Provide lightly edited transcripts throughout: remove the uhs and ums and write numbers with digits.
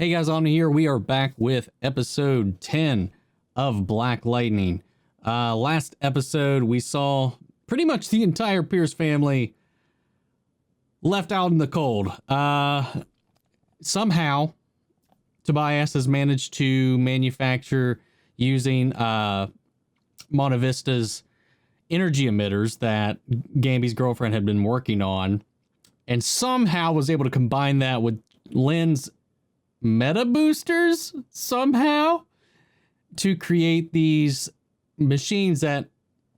Hey guys, on here we are back with episode 10 of Black Lightning. Last episode we saw pretty much the entire Pierce family left out in the cold. Somehow Tobias has managed to manufacture using Monte Vista's energy emitters that Gamby's girlfriend had been working on, and somehow was able to combine that with Lynn's meta boosters somehow to create these machines that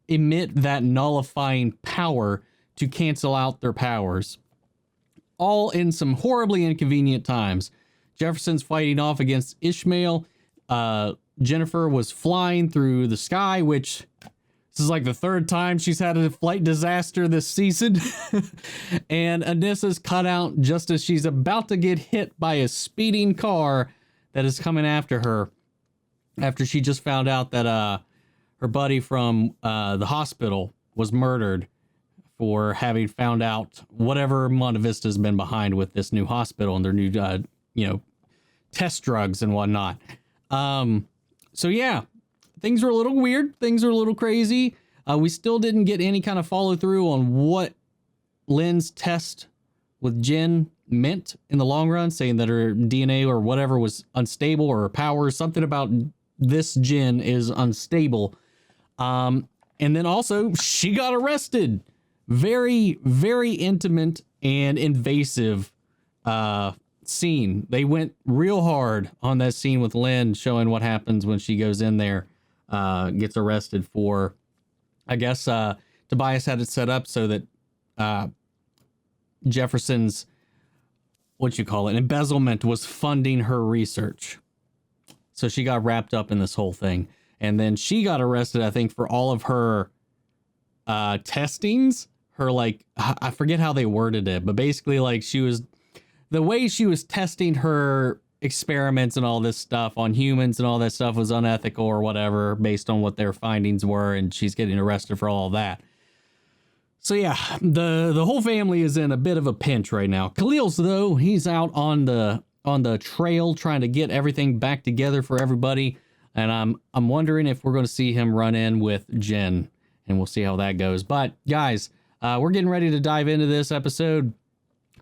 emit that nullifying power to cancel out their powers, all in some horribly inconvenient times. Jefferson's fighting off against Ishmael. Jennifer was flying through the sky, which this is like the third time she's had a flight disaster this season. And Anissa's cut out just as she's about to get hit by a speeding car that is coming after her, after she just found out that her buddy from the hospital was murdered for having found out whatever Monte Vista's been behind with this new hospital and their new test drugs and whatnot. So yeah, things are a little weird. Things are a little crazy. We still didn't get any kind of follow through on what Lynn's test with Jen meant in the long run, saying that her DNA or whatever was unstable, or her power, something about this Jen is unstable. And then also she got arrested. Very, very intimate and invasive scene. They went real hard on that scene with Lynn, showing what happens when she goes in there, gets arrested for, I guess, Tobias had it set up so that Jefferson's, embezzlement was funding her research. So she got wrapped up in this whole thing. And then she got arrested, I think, for all of her testings. Her, I forget how they worded it, but basically, the way she was testing her experiments and all this stuff on humans and all that stuff was unethical or whatever, based on what their findings were, and she's getting arrested for all of that. So yeah, the whole family is in a bit of a pinch right now. Khalil's, though, he's out on the trail trying to get everything back together for everybody, and I'm wondering if we're going to see him run in with Jen, and we'll see how that goes. But guys, we're getting ready to dive into this episode.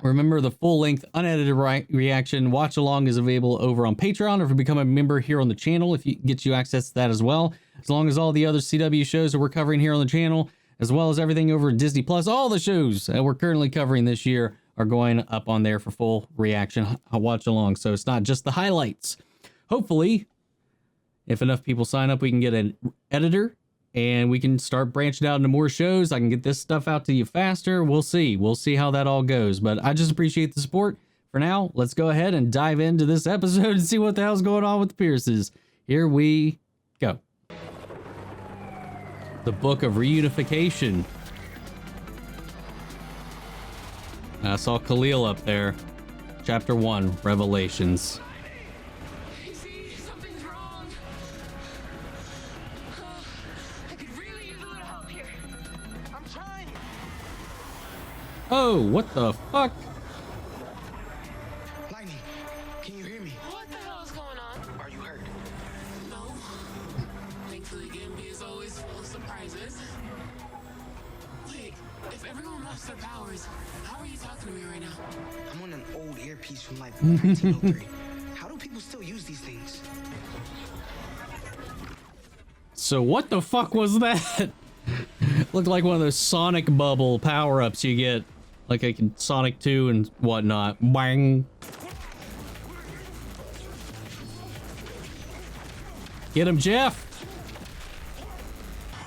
Remember, the full-length, unedited reaction watch-along is available over on Patreon, or if you become a member here on the channel, if it gets you access to that as well, as long as all the other CW shows that we're covering here on the channel, as well as everything over at Disney Plus. All the shows that we're currently covering this year are going up on there for full reaction watch-along, so it's not just the highlights. Hopefully, if enough people sign up, we can get an editor, and we can start branching out into more shows. I can get this stuff out to you faster. We'll see. We'll see how that all goes. But I just appreciate the support. For now, let's go ahead and dive into this episode and see what the hell's going on with the Pierces. Here we go. The Book of Reunification. I saw Khalil up there. Chapter 1, Revelations. Oh, what the fuck? Lightning, can you hear me? What the hell is going on? Are you hurt? No. Thankfully, Gamby is always full of surprises. Wait, if everyone lost their powers, how are you talking to me right now? I'm on an old earpiece from 1903. How do people still use these things? So what the fuck was that? Looked like one of those Sonic bubble power-ups you get, like in Sonic 2 and whatnot. Bang! Get him, Jeff!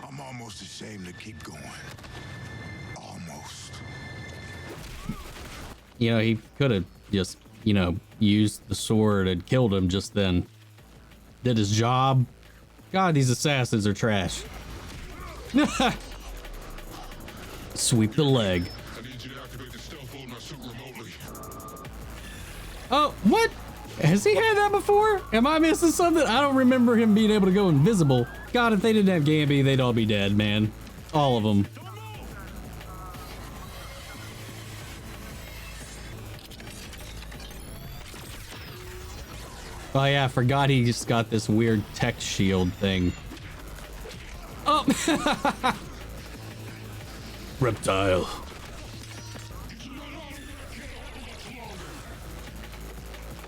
I'm almost ashamed to keep going. Almost. He could have just, used the sword and killed him just then. Did his job. God, these assassins are trash. Sweep the leg. I need you to activate the stealth mode in my suit remotely. Oh, what? Has he had that before? Am I missing something? I don't remember him being able to go invisible. God, if they didn't have Gamby, they'd all be dead, man. All of them. Oh yeah, I forgot he just got this weird tech shield thing. Oh! Reptile.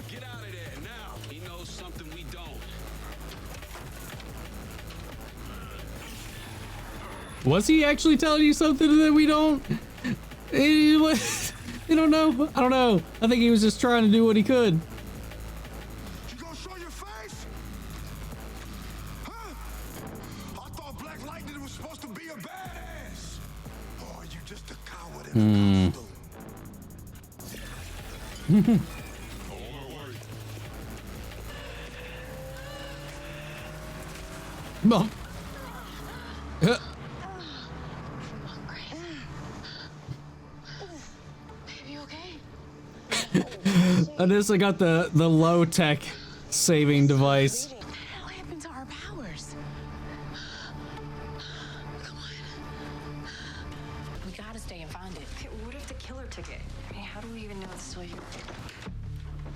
Get out of there now. He knows something we don't. Was he actually telling you something that we don't? You don't know? I don't know. I think he was just trying to do what he could. You gonna show your face? Huh? I thought Black Lightning was supposed to be a badass. Or are you just a coward in a costume? Well, Baby, okay? Anissa got the low tech saving device. What the hell happened to our powers? Come on. We gotta stay and find it. Okay, what if the killer took it? I mean, how do we even know it's still here?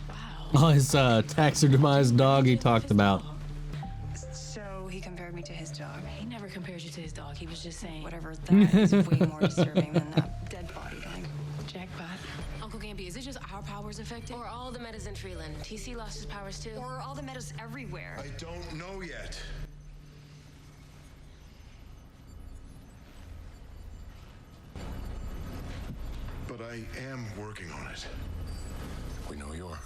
Wow. Oh, his taxidermized dog he talked about. So he compared me to his dog. He never compared you to his dog. He was just saying, Whatever, that is way more disturbing than that dead body thing. jackpot. Uncle Gamby, is it just our powers affected? Or all the metas in Freeland? TC lost his powers too? Or are all the metas everywhere? I don't know yet. But I am working on it. We know you are.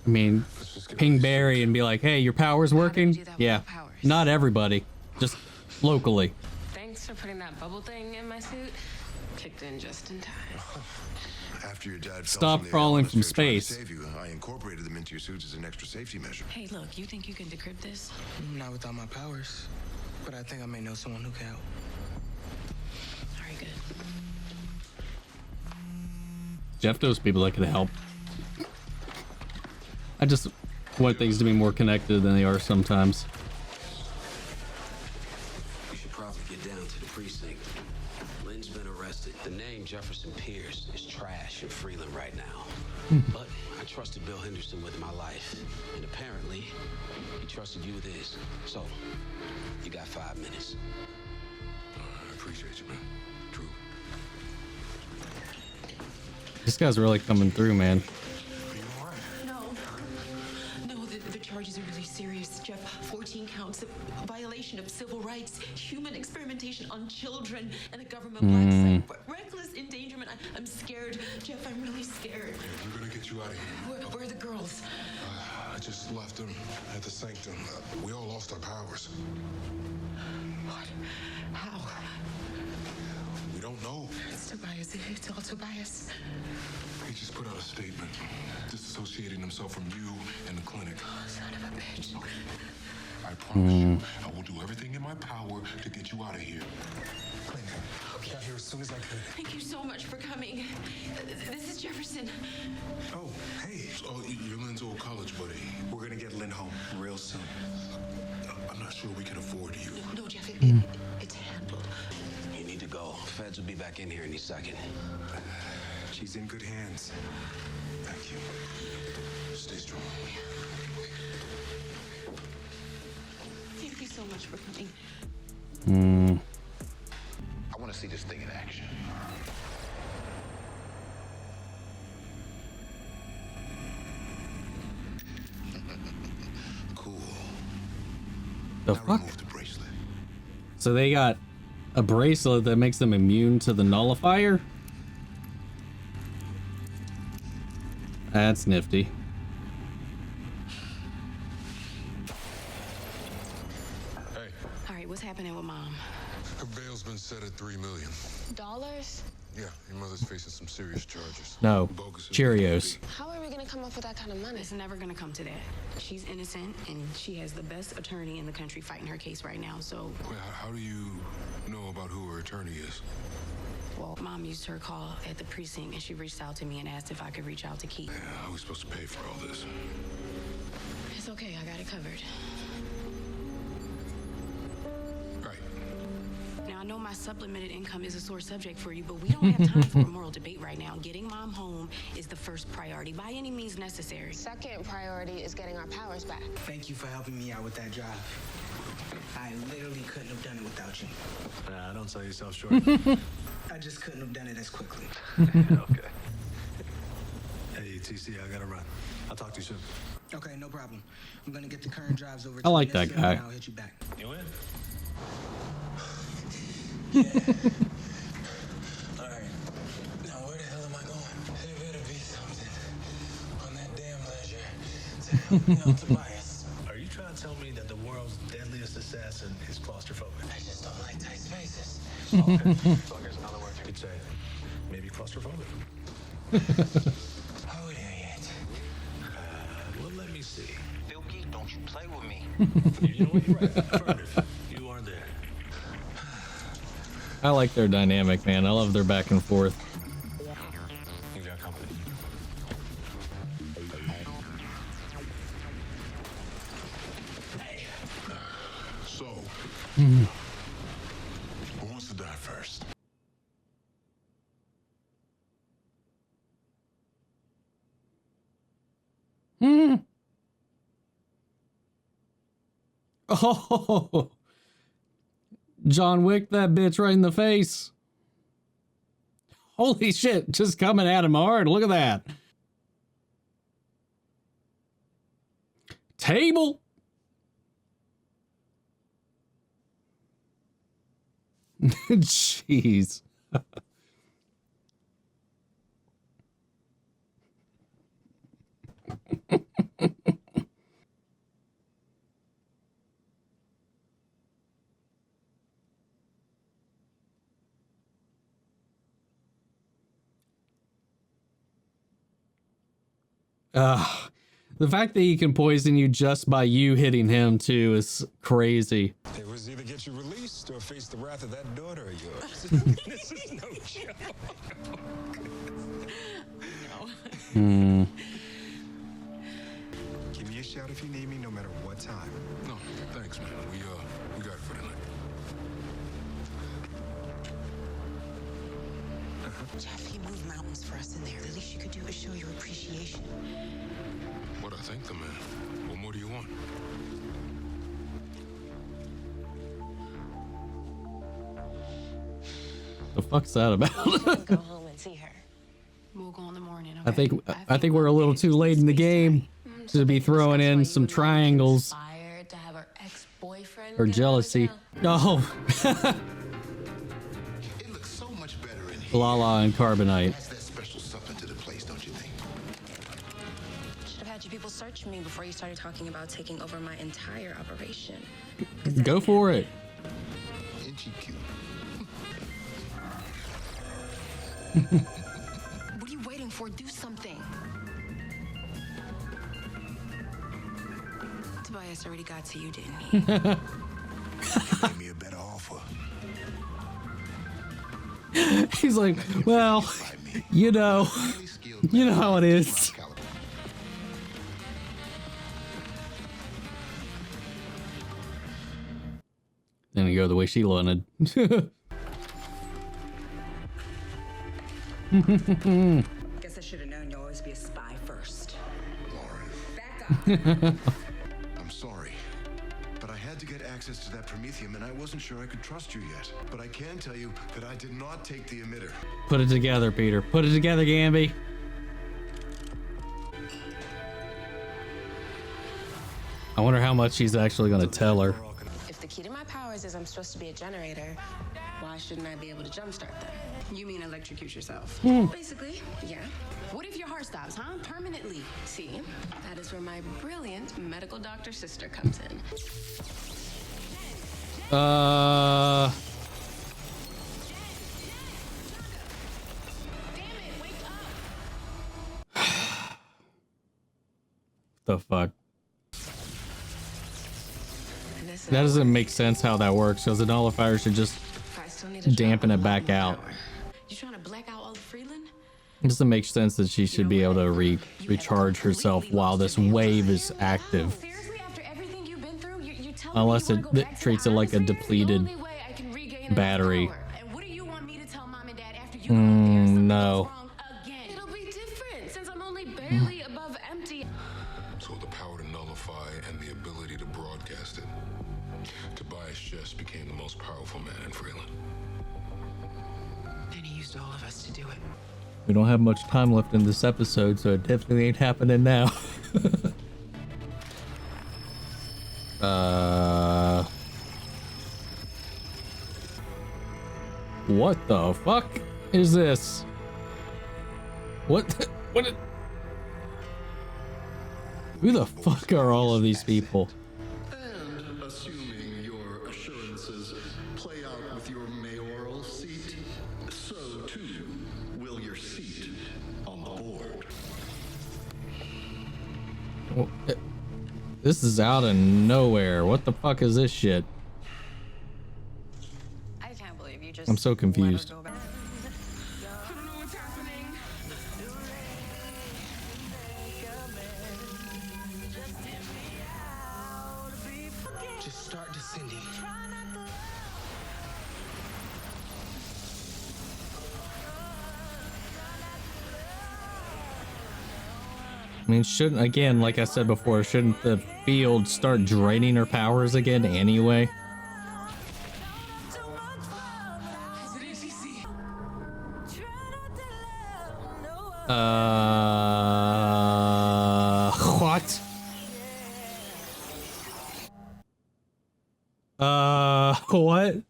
I mean, ping Barry and be like, hey, your power's working? do that with Yeah. our powers? Not everybody. Just locally. Thanks for putting that bubble thing in my suit. Kicked in just in time. After your dad fell Stop from the crawling from atmosphere trying to space. save you, I incorporated them into your suits as an extra safety measure. Hey, look, you think you can decrypt this? Not without my powers. But I think I may know someone who can help. All right, good. Jeff knows people that can help. I just want things to be more connected than they are sometimes. We should probably get down to the precinct. Lynn's been arrested. The name Jefferson Pierce is trash in Freeland right now. But I trusted Bill Henderson with my life. And apparently, he trusted you with his. So, you got 5 minutes. I appreciate you, man. True. This guy's really coming through, man. Are you all right? No, the charges are really serious, Jeff. 14 counts of violation of civil rights, human experimentation on children, and a government black site. Reckless endangerment. I'm scared. Jeff, I'm really scared. We're gonna get you out of here. Where are the girls? I just left them at the sanctum. We all lost our powers. What? How? We don't know. It's Tobias. It's all Tobias. He just put out a statement disassociating himself from you and the clinic. Son of a bitch. I promise you, I will do everything in my power to get you out of here. Okay. Got here as soon as I could. Thank you so much for coming. This is Jefferson. Oh, hey. Oh, you're Lynn's old college buddy. We're gonna get Lynn home real soon. I'm not sure we can afford you. No, Jeff, it's handled. You need to go. Feds will be back in here any second. She's in good hands. Thank you. Stay strong. Thank you so much for coming. I want to see this thing in action. Cool. The Now fuck? remove the bracelet. So they got a bracelet that makes them immune to the nullifier? That's nifty. Hey, All right, what's happening with Mom? her bail's been set at $3 million. Dollars? Yeah, your mother's facing some serious charges. No. Bogus Cheerios. How are we gonna come up with that kind of money? It's never gonna come to that. She's innocent, and she has the best attorney in the country fighting her case right now, so... Wait, how do you know about who her attorney is? Well, Mom used her call at the precinct, and she reached out to me and asked if I could reach out to Keith. Yeah, how are we supposed to pay for all this? It's okay, I got it covered. Right. Now, I know my my supplemented income is a sore subject for you, but we don't have time for a moral debate right now. Getting Mom home is the first priority by any means necessary. Second priority is getting our powers back. Thank you for helping me out with that job. I literally couldn't have done it without you. Nah, don't sell yourself short. I just couldn't have done it as quickly. Okay. Hey, TC, I gotta run. I'll talk to you soon. Okay, no problem. I'm gonna get the current drives over I to like Miss that Hill, guy. and I'll hit you back. You in? Alright. Now where the hell am I going? There better be something on that damn ledger to help me out, Tobias. Are you trying to tell me that the world's deadliest assassin is claustrophobic? I just don't like tight spaces. Okay. So I guess another word you could say, maybe claustrophobic. Oh, there yet. Well, let me see. Bilky, don't you play with me. You know what? You're right. Affirmative. You are there. I like their dynamic, man. I love their back and forth. You got company. So, who wants to die first? Oh, John Wick, that bitch right in the face. Holy shit, just coming at him hard. Look at that. Table. Jeez. The fact that he can poison you just by you hitting him too is crazy. It was either get you released or face the wrath of that daughter of yours. This is no joke. Give me a shout if you need me, no matter what time. No, thanks, man. We got it for tonight. Jeff, he moved mountains for us in there. The least you could do is show your appreciation. What I thank the man. What more do you want? The fuck's that about? Go home and see her. We'll go in the morning. I Okay? think we're a little too late in the game to be throwing in some triangles To have her ex-boyfriend or get out of jealousy. jail. Oh, It looks so much better in here. Lala and Carbonite. Adds that special something to the place, don't you think? Should have had you people search me before you started talking about taking over my entire operation. Go for it. Ain't she cute? What are you waiting for? Do something. Tobias already got to you, didn't he? Give me a better offer. He's like, well, you know how it is. Then you go the way she wanted. Guess I should have known you'll always be a spy first. Lauren, Back up. I'm sorry, but I had to get access to that promethium and I wasn't sure I could trust you yet. But I can tell you that I did not take the emitter. Put it together, Peter. Put it together, Gamby. I wonder how much she's actually going to tell her. If the key to my powers is I'm supposed to be a generator, why shouldn't I be able to jumpstart them? You mean electrocute yourself? Basically, yeah. What if your heart stops, huh? Permanently. See, that is where my brilliant medical doctor sister comes in. The fuck? That doesn't make sense how that works, because the nullifier should just dampen it back out. You trying to black out all of Freeland? It doesn't make sense that she should be able to recharge herself while this wave is active. Seriously, after everything you've been through, you're telling Unless me it you wanna go back to treats it the like a atmosphere? depleted The only way I can regain battery. And what do you want me to tell mom and dad after you go up there? Something No. goes wrong again. It'll be different since I'm only barely above empty. So the power to nullify and the ability to broadcast it. Tobias just became the most powerful man in Freeland. And he used all of us to do it. We don't have much time left in this episode, so it definitely ain't happening now. What the fuck is this? What? Who the fuck are all of these people? And assuming your assurances play out with your mayoral seat, so too will your seat on the board. Well, this is out of nowhere. What the fuck is this shit? I can't believe you just. I'm so confused. I don't know what's happening. Just start descending. I mean, shouldn't, again, like I said before, shouldn't the field start draining her powers again anyway? What? What?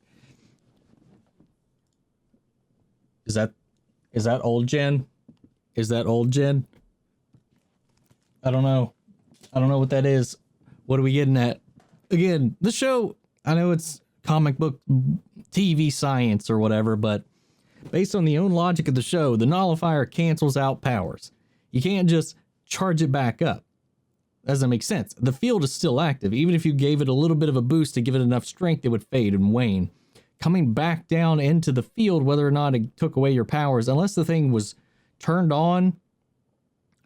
Is that old Jen? Is that old Jen? I don't know. I don't know what that is. What are we getting at? Again, the show, I know it's comic book TV science or whatever, but based on the own logic of the show, the nullifier cancels out powers. You can't just charge it back up. Doesn't make sense. The field is still active. Even if you gave it a little bit of a boost to give it enough strength, it would fade and wane. Coming back down into the field, whether or not it took away your powers, unless the thing was turned on.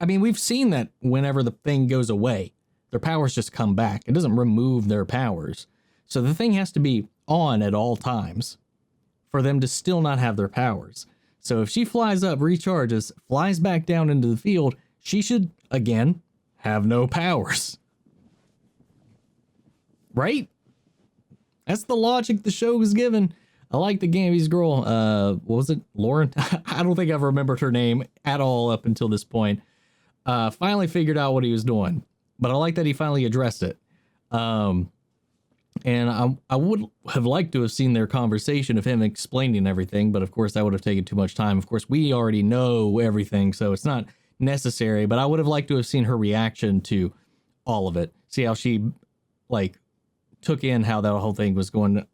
I mean, we've seen that whenever the thing goes away, their powers just come back. It doesn't remove their powers. So the thing has to be on at all times for them to still not have their powers. So if she flies up, recharges, flies back down into the field, she should, again, have no powers. Right? That's the logic the show was given. I like the Gambi's girl, what was it? Lauren? I don't think I've remembered her name at all up until this point. Finally figured out what he was doing. But I like that he finally addressed it. And I would have liked to have seen their conversation of him explaining everything, but of course that would have taken too much time. Of course, we already know everything, so it's not necessary, but I would have liked to have seen her reaction to all of it. See how she, like, took in how that whole thing was going.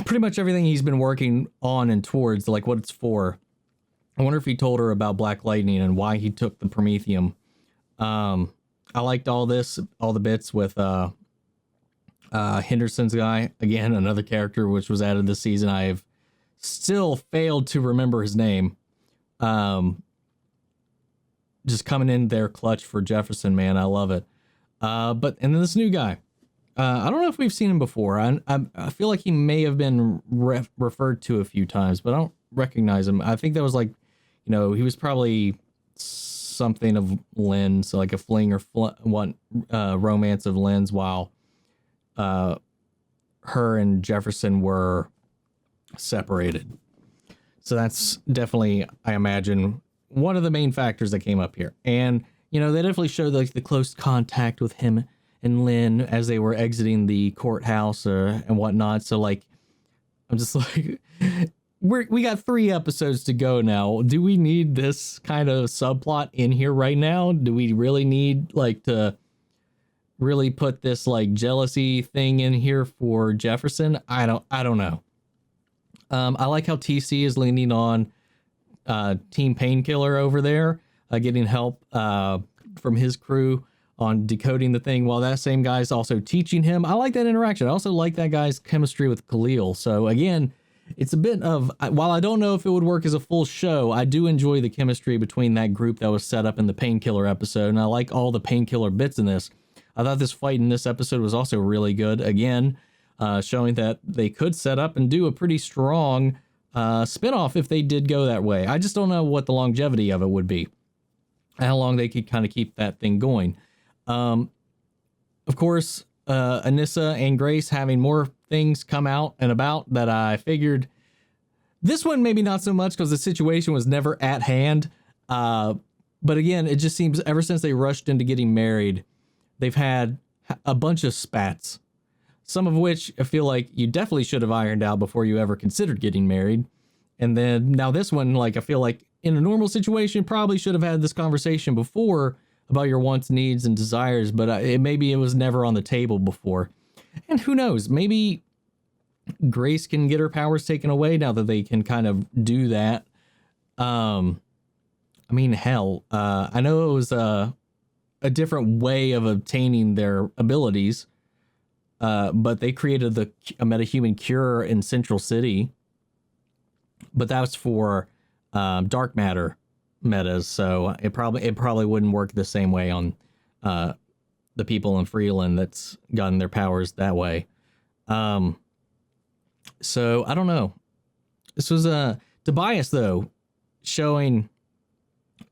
Pretty much everything he's been working on and towards, like what it's for. I wonder if he told her about Black Lightning and why he took the Promethium. I liked all this, all the bits with Henderson's guy. Again, another character which was added this season. I have still failed to remember his name. Just coming in there clutch for Jefferson, man. I love it. And then this new guy. I don't know if we've seen him before. I feel like he may have been referred to a few times, but I don't recognize him. I think that was like, you know, he was probably something of Lynn, so like a fling or romance of Lynn's, while her and Jefferson were separated. So that's definitely, I imagine, one of the main factors that came up here. And, you know, they definitely showed like the close contact with him and Lynn as they were exiting the courthouse and whatnot. So like, I'm just like, we got 3 episodes to go now. Do we need this kind of subplot in here right now? Do we really need like to really put this like jealousy thing in here for Jefferson? I don't know. I like how TC is leaning on Team Painkiller over there, getting help from his crew on decoding the thing, while that same guy's also teaching him. I like that interaction. I also like that guy's chemistry with Khalil. So again, it's a bit of, while I don't know if it would work as a full show, I do enjoy the chemistry between that group that was set up in the Painkiller episode, and I like all the Painkiller bits in this. I thought this fight in this episode was also really good. Again, showing that they could set up and do a pretty strong spinoff if they did go that way. I just don't know what the longevity of it would be, how long they could kind of keep that thing going. Of course, Anissa and Grace having more things come out and about that I figured. This one maybe not so much because the situation was never at hand. But again, it just seems ever since they rushed into getting married, they've had a bunch of spats. Some of which I feel like you definitely should have ironed out before you ever considered getting married. And then now this one, like, I feel like in a normal situation, probably should have had this conversation before about your wants, needs, and desires. But maybe it was never on the table before. And who knows, maybe Grace can get her powers taken away now that they can kind of do that. I mean, hell, I know it was a different way of obtaining their abilities. But they created a metahuman cure in Central City, but that's for dark matter metas, so it probably wouldn't work the same way on the people in Freeland that's gotten their powers that way. So I don't know. This was Tobias though, showing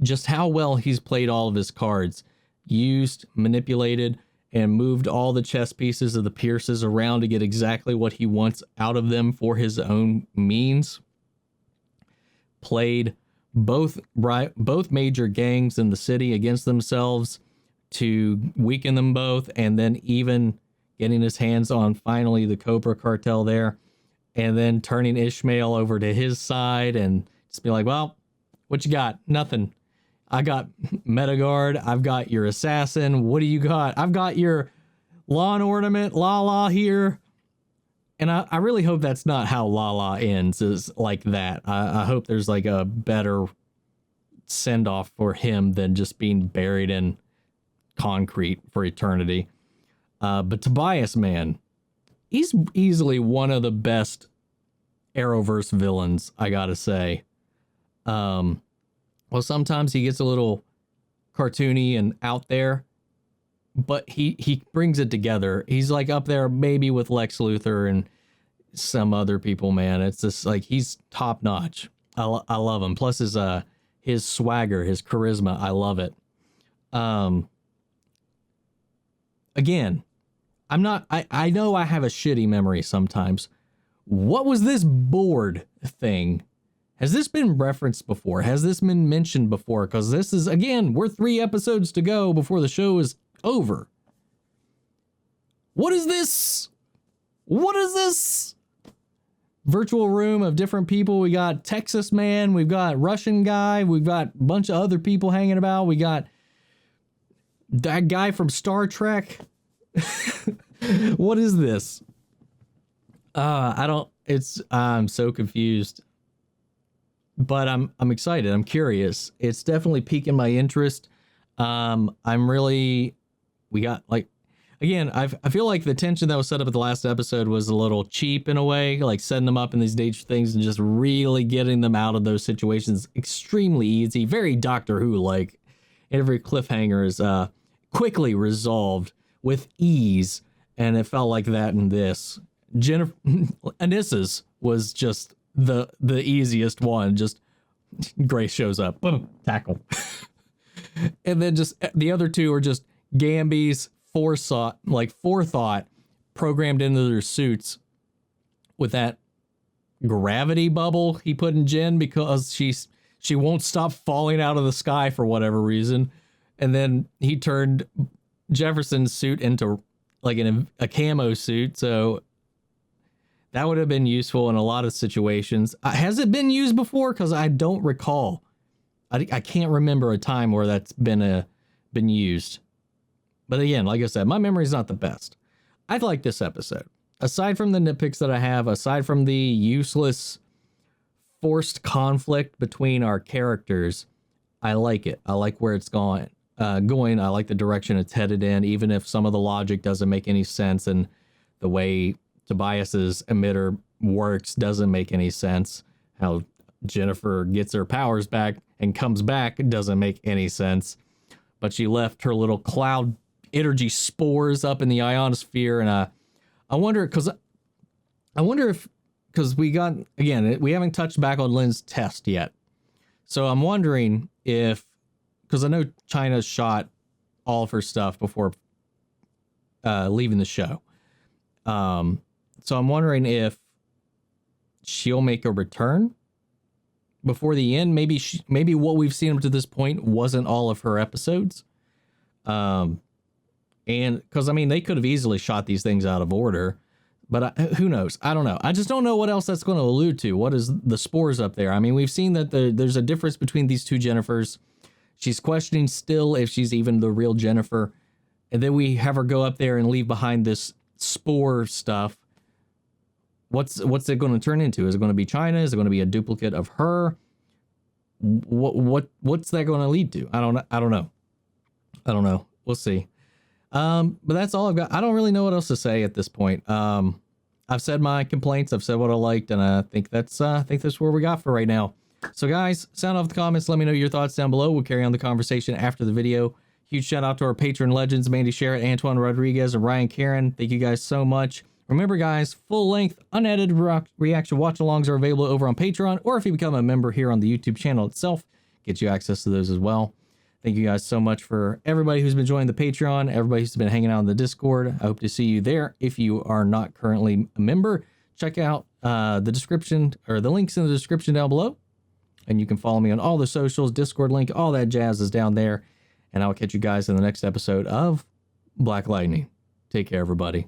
just how well he's played all of his cards, used, manipulated, and moved all the chess pieces of the Pierces around to get exactly what he wants out of them for his own means. Played both major gangs in the city against themselves to weaken them both, and then even getting his hands on finally the Cobra cartel there, and then turning Ishmael over to his side and just be like, well, what you got? Nothing. I got Metagard. I've got your assassin. What do you got? I've got your lawn ornament, Lala here. And I really hope that's not how Lala ends, is like that. I hope there's like a better send off for him than just being buried in concrete for eternity. But Tobias, man, he's easily one of the best Arrowverse villains, I gotta say. Well, sometimes he gets a little cartoony and out there, but he brings it together. He's like up there maybe with Lex Luthor and some other people, man. It's just like he's top notch. I love him. Plus his swagger, his charisma. I love it. Again, I know I have a shitty memory sometimes. What was this board thing? Has this been referenced before? Has this been mentioned before? Because this is, again, we're 3 episodes to go before the show is over. What is this? What is this? Virtual room of different people. We got Texas man. We've got Russian guy. We've got a bunch of other people hanging about. We got that guy from Star Trek. What is this? I'm so confused. But I'm excited. I'm curious. It's definitely piquing my interest. We got like, again, I feel like the tension that was set up at the last episode was a little cheap in a way, like setting them up in these dangerous things and just really getting them out of those situations extremely easy. Very Doctor Who like. Every cliffhanger is quickly resolved with ease, and it felt like that in this. Anissa's was just the easiest one. Just Grace shows up, boom, tackle. And then just the other two are just Gamby's forethought programmed into their suits with that gravity bubble he put in Jen because she won't stop falling out of the sky for whatever reason. And then he turned Jefferson's suit into like a camo suit, so that would have been useful in a lot of situations. Has it been used before? Because I don't recall. I can't remember a time where that's been used. But again, like I said, my memory's not the best. I like this episode. Aside from the nitpicks that I have, aside from the useless forced conflict between our characters, I like it. I like where it's going. I like the direction it's headed in, even if some of the logic doesn't make any sense and the way Tobias's emitter works doesn't make any sense. How Jennifer gets her powers back and comes back doesn't make any sense. But she left her little cloud energy spores up in the ionosphere, and I wonder, because I wonder if, because we haven't touched back on Lynn's test yet. So I'm wondering if, because I know China shot all of her stuff before leaving the show. So I'm wondering if she'll make a return before the end. Maybe what we've seen up to this point wasn't all of her episodes. And because, I mean, they could have easily shot these things out of order. But who knows? I don't know. I just don't know what else that's going to allude to. What is the spores up there? I mean, we've seen that there's a difference between these two Jennifers. She's questioning still if she's even the real Jennifer. And then we have her go up there and leave behind this spore stuff. What's it going to turn into? Is it going to be China? Is it going to be a duplicate of her? What's that going to lead to? I don't know. We'll see. But that's all I've got. I don't really know what else to say at this point. I've said my complaints. I've said what I liked, and I think that's where we got for right now. So guys, sound off the comments. Let me know your thoughts down below. We'll carry on the conversation after the video. Huge shout out to our patron legends, Mandy Sherritt, Antoine Rodriguez, and Ryan Karen. Thank you guys so much. Remember guys, full length, unedited reaction watch alongs are available over on Patreon, or if you become a member here on the YouTube channel itself, get you access to those as well. Thank you guys so much for everybody who's been joining the Patreon, everybody who's been hanging out in the Discord. I hope to see you there. If you are not currently a member, check out the description or the links in the description down below. And you can follow me on all the socials, Discord link, all that jazz is down there. And I'll catch you guys in the next episode of Black Lightning. Take care, everybody.